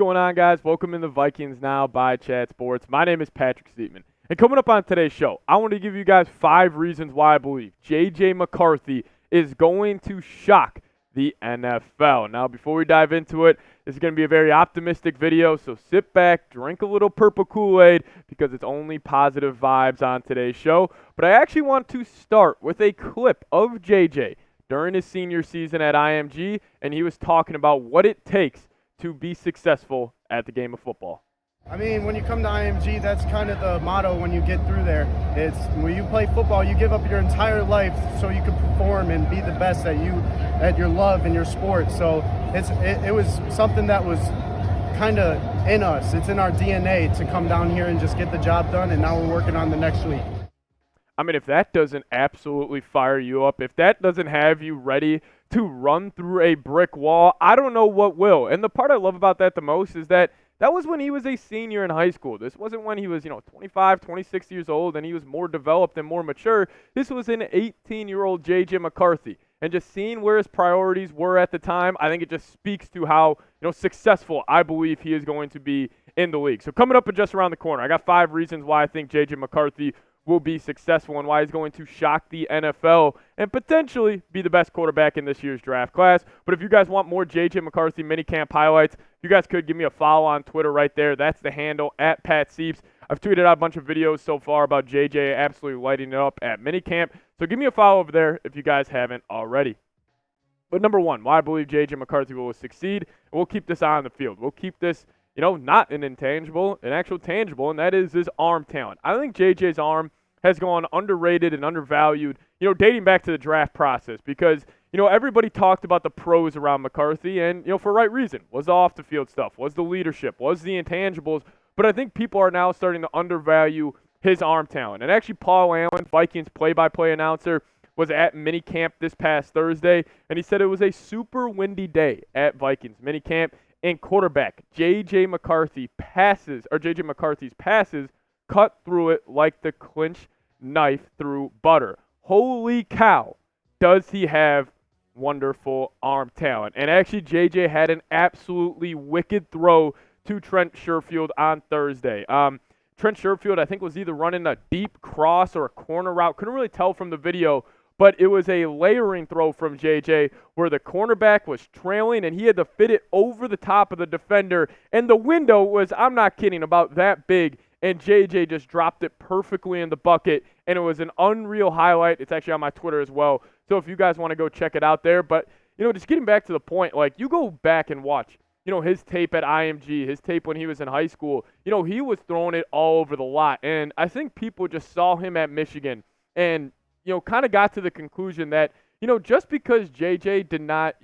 going on, guys? Welcome in the Vikings Now by Chat Sports. My name is Patrick Siepman. And coming up on today's show, I want to give you guys 5 reasons why I believe JJ McCarthy is going to shock the NFL. Now, before we dive into it, this is going to be a very optimistic video, so sit back, drink a little purple Kool-Aid, because it's only positive vibes on today's show. But I actually want to start with a clip of JJ during his senior season at IMG, and he was talking about what it takes to be successful at the game of football. I mean, when you come to IMG, that's kind of the motto when you get through there. It's when you play football, you give up your entire life so you can perform and be the best at your love and your sport. So it was something that was kind of in us. It's in our DNA to come down here and just get the job done, and now we're working on the next week. I mean, if that doesn't absolutely fire you up, if that doesn't have you ready to run through a brick wall, I don't know what will. And the part I love about that the most is that was when he was a senior in high school. This wasn't when he was, 25, 26 years old and he was more developed and more mature. This was an 18-year-old JJ McCarthy. And just seeing where his priorities were at the time, I think it just speaks to how, successful I believe he is going to be in the league. So coming up and just around the corner, I got 5 reasons why I think JJ McCarthy will be successful and why he's going to shock the NFL and potentially be the best quarterback in this year's draft class. But if you guys want more JJ McCarthy minicamp highlights, you guys could give me a follow on Twitter right there. That's the handle, @PatSeeps. I've tweeted out a bunch of videos so far about JJ absolutely lighting it up at minicamp. So give me a follow over there if you guys haven't already. But number 1, why I believe JJ McCarthy will succeed, and we'll keep this on the field. We'll keep this not an intangible, an actual tangible, and that is his arm talent. I think JJ's arm has gone underrated and undervalued, dating back to the draft process because, everybody talked about the pros around McCarthy and, for right reason. Was the off-the-field stuff, was the leadership, was the intangibles, but I think people are now starting to undervalue his arm talent. And actually, Paul Allen, Vikings play-by-play announcer, was at minicamp this past Thursday, and he said it was a super windy day at Vikings minicamp, and quarterback JJ McCarthy's passes cut through it like the clinch knife through butter. Holy cow, does he have wonderful arm talent. And actually, JJ had an absolutely wicked throw to Trent Sherfield on Thursday. Trent Sherfield, I think, was either running a deep cross or a corner route. Couldn't really tell from the video, but it was a layering throw from JJ where the cornerback was trailing and he had to fit it over the top of the defender. And the window was, I'm not kidding, about that big. And JJ just dropped it perfectly in the bucket, and it was an unreal highlight. It's actually on my Twitter as well. So if you guys want to go check it out there. But, just getting back to the point, you go back and watch, his tape at IMG, his tape when he was in high school, he was throwing it all over the lot. And I think people just saw him at Michigan and, kind of got to the conclusion that, just because JJ did not,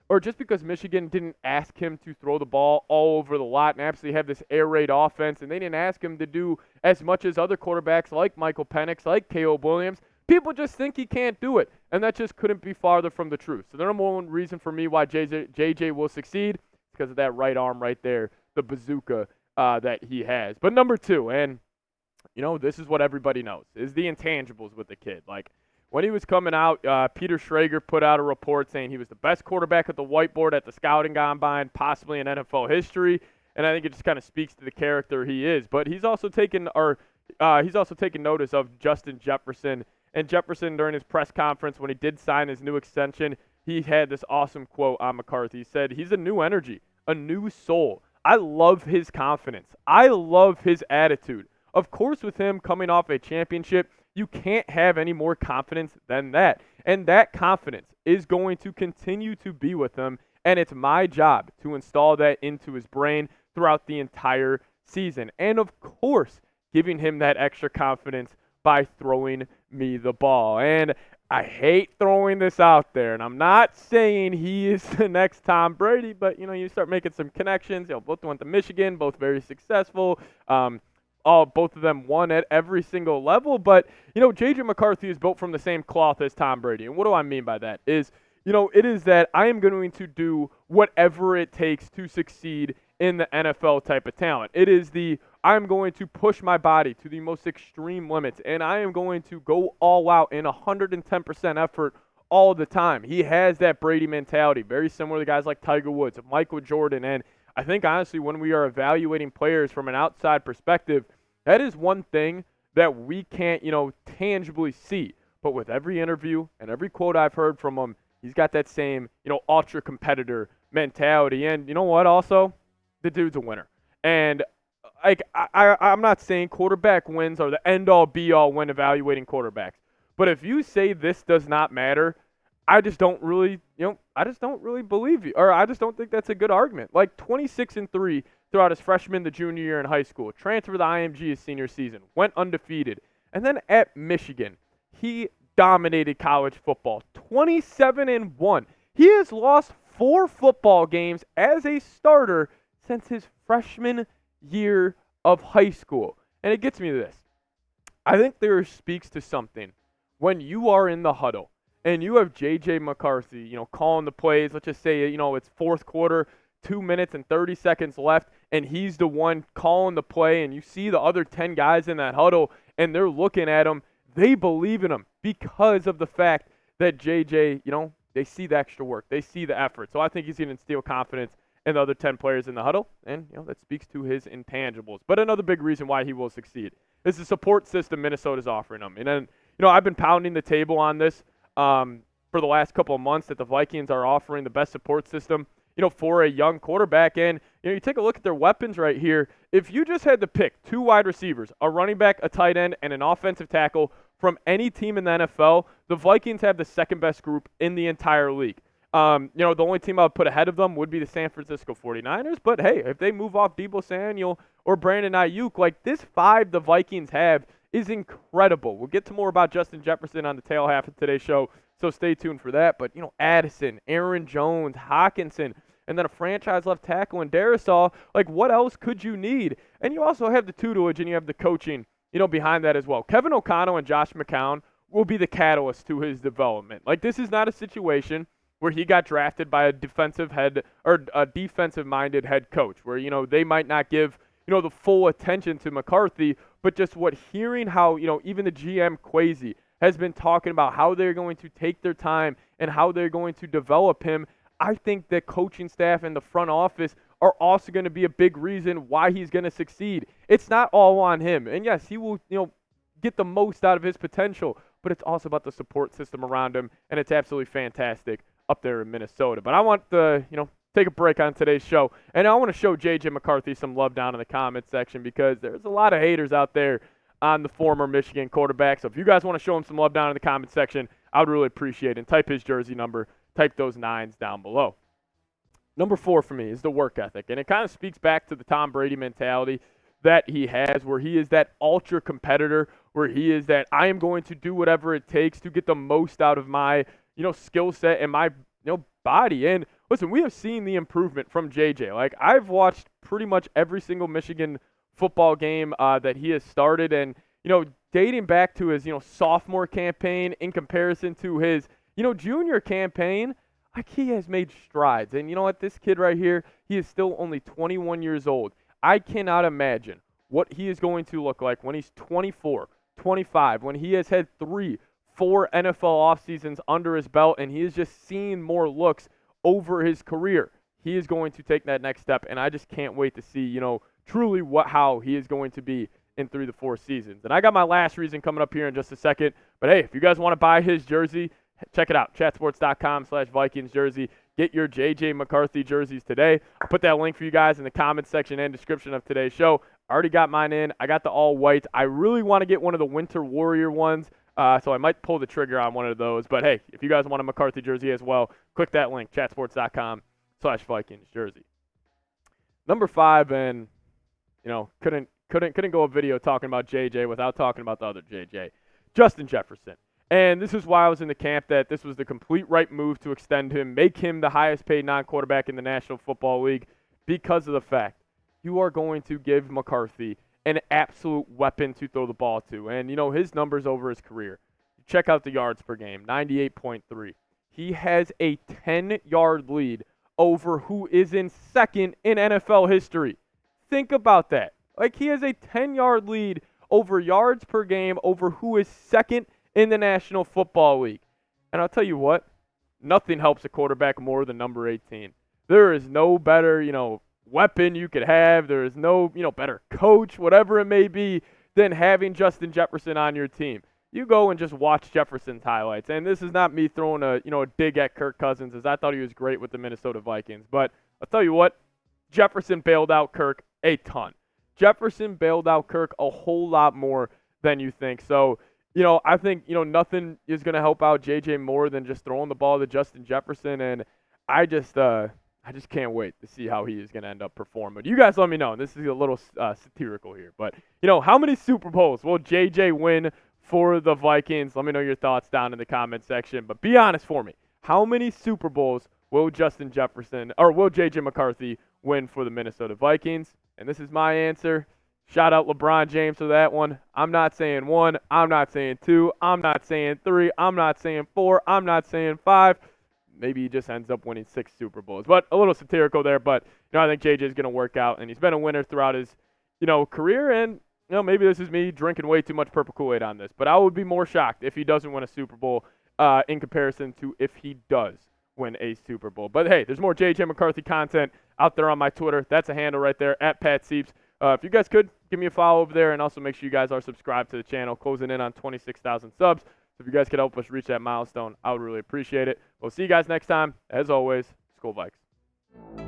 or just because Michigan didn't ask him to throw the ball all over the lot and absolutely have this air raid offense, and they didn't ask him to do as much as other quarterbacks like Michael Penix, like Caleb Williams, people just think he can't do it, and that just couldn't be farther from the truth. So the number 1 reason for me why JJ will succeed is because of that right arm right there, the bazooka that he has. But number 2, and this is what everybody knows, is the intangibles with the kid. When he was coming out, Peter Schrager put out a report saying he was the best quarterback at the whiteboard at the scouting combine, possibly in NFL history, and I think it just kind of speaks to the character he is. But he's also taken notice of Justin Jefferson, and Jefferson during his press conference when he did sign his new extension, he had this awesome quote on McCarthy. He said, "He's a new energy, a new soul. I love his confidence. I love his attitude." Of course, with him coming off a championship, you can't have any more confidence than that. And that confidence is going to continue to be with him, and it's my job to install that into his brain throughout the entire season. And, of course, giving him that extra confidence by throwing me the ball. And I hate throwing this out there, and I'm not saying he is the next Tom Brady, but, you start making some connections. Both went to Michigan, both very successful. Both of them won at every single level, but, JJ McCarthy is built from the same cloth as Tom Brady. And what do I mean by that? It is that I am going to do whatever it takes to succeed in the NFL type of talent. It is I'm going to push my body to the most extreme limits, and I am going to go all out in 110% effort all the time. He has that Brady mentality, very similar to guys like Tiger Woods, Michael Jordan, and I think, honestly, when we are evaluating players from an outside perspective, that is one thing that we can't, tangibly see. But with every interview and every quote I've heard from him, he's got that same, ultra competitor mentality. And you know what? Also, the dude's a winner. And I'm not saying quarterback wins are the end all be all when evaluating quarterbacks. But if you say this does not matter, I just don't really, believe you, or I just don't think that's a good argument. Like 26-3 throughout his freshman to junior year in high school, transferred to the IMG his senior season, went undefeated, and then at Michigan, he dominated college football, 27-1. He has lost 4 football games as a starter since his freshman year of high school, and it gets me to this. I think there speaks to something when you are in the huddle and you have JJ McCarthy, calling the plays. Let's just say, it's fourth quarter, 2 minutes and 30 seconds left, and he's the one calling the play, and you see the other 10 guys in that huddle, and they're looking at him. They believe in him because of the fact that JJ, they see the extra work. They see the effort. So I think he's going to instill confidence in the other 10 players in the huddle, and, that speaks to his intangibles. But another big reason why he will succeed is the support system Minnesota's offering him. And then, I've been pounding the table on this for the last couple of months that the Vikings are offering the best support system, for a young quarterback. And, you take a look at their weapons right here. If you just had to pick 2 wide receivers, a running back, a tight end, and an offensive tackle from any team in the NFL, the Vikings have the second best group in the entire league. The only team I would put ahead of them would be the San Francisco 49ers. But, hey, if they move off Deebo Samuel or Brandon Ayuk, like this 5 the Vikings have is incredible. We'll get to more about Justin Jefferson on the tail half of today's show, so stay tuned for that. But, Addison, Aaron Jones, Hawkinson, and then a franchise left tackle in Darisaw, like what else could you need? And you also have the tutelage and you have the coaching, behind that as well. Kevin O'Connell and Josh McCown will be the catalyst to his development. Like this is not a situation where he got drafted by a defensive-minded head coach, where, they might not give, the full attention to McCarthy, but just hearing how, even the GM Kwesi has been talking about how they're going to take their time and how they're going to develop him. I think that coaching staff and the front office are also going to be a big reason why he's going to succeed. It's not all on him. And yes, he will, get the most out of his potential, but it's also about the support system around him, and it's absolutely fantastic up there in Minnesota. But I want to, take a break on today's show, and I want to show JJ McCarthy some love down in the comment section because there's a lot of haters out there on the former Michigan quarterback. So if you guys want to show him some love down in the comment section, I would really appreciate it. And type his jersey number, type those 9s down below. Number 4 for me is the work ethic, and it kind of speaks back to the Tom Brady mentality that he has, where he is that ultra competitor, where he is that I am going to do whatever it takes to get the most out of my, skill set and my, body. And listen, we have seen the improvement from JJ. Like I've watched pretty much every single Michigan football game that he has started, and dating back to his sophomore campaign in comparison to his junior campaign, like he has made strides. And you know what, this kid right here, he is still only 21 years old. I cannot imagine what he is going to look like when he's 24, 25, when he has had 3-4 NFL off seasons under his belt and he is just seeing more looks over his career. He is going to take that next step, and I just can't wait to see, truly how he is going to be in 3 to 4 seasons. And I got my last reason coming up here in just a second. But hey, if you guys want to buy his jersey, check it out, chatsports.com/Vikings jersey. Get your JJ McCarthy jerseys today. I'll put that link for you guys in the comment section and description of today's show. I already got mine in. I got the all white. I really want to get one of the Winter Warrior ones, so I might pull the trigger on one of those. But hey, if you guys want a McCarthy jersey as well, click that link, chatsports.com/Vikings jersey. Number 5, and couldn't go a video talking about JJ without talking about the other JJ, Justin Jefferson. And this is why I was in the camp that this was the complete right move to extend him, make him the highest paid non-quarterback in the National Football League, because of the fact you are going to give McCarthy an absolute weapon to throw the ball to. And, his numbers over his career. Check out the yards per game, 98.3. He has a 10-yard lead over who is in second in NFL history. Think about that. Like, he has a 10-yard lead over yards per game over who is second in the National Football League. And I'll tell you what, nothing helps a quarterback more than number 18. There is no better, weapon you could have. There is no, better coach, whatever it may be, than having Justin Jefferson on your team. You go and just watch Jefferson's highlights. And this is not me throwing a dig at Kirk Cousins, as I thought he was great with the Minnesota Vikings. But I'll tell you what, Jefferson bailed out Kirk a ton. Jefferson bailed out Kirk a whole lot more than you think. So, I think, nothing is going to help out JJ more than just throwing the ball to Justin Jefferson. And I just can't wait to see how he is going to end up performing. But you guys let me know. And this is a little satirical here. But, how many Super Bowls will JJ win for the Vikings? Let me know your thoughts down in the comment section. But be honest for me. How many Super Bowls will JJ McCarthy win for the Minnesota Vikings? And this is my answer. Shout out LeBron James for that one. I'm not saying 1. I'm not saying 2. I'm not saying 3. I'm not saying 4. I'm not saying 5. Maybe he just ends up winning 6 Super Bowls. But a little satirical there. But, I think JJ is going to work out. And he's been a winner throughout his, career. And, maybe this is me drinking way too much Purple Kool-Aid on this. But I would be more shocked if he doesn't win a Super Bowl in comparison to if he does win a Super Bowl. But, hey, there's more JJ McCarthy content out there on my Twitter. That's a handle right there, @PatSieps. If you guys could, give me a follow over there, and also make sure you guys are subscribed to the channel, closing in on 26,000 subs. So if you guys could help us reach that milestone, I would really appreciate it. We'll see you guys next time. As always, Skol Vikes.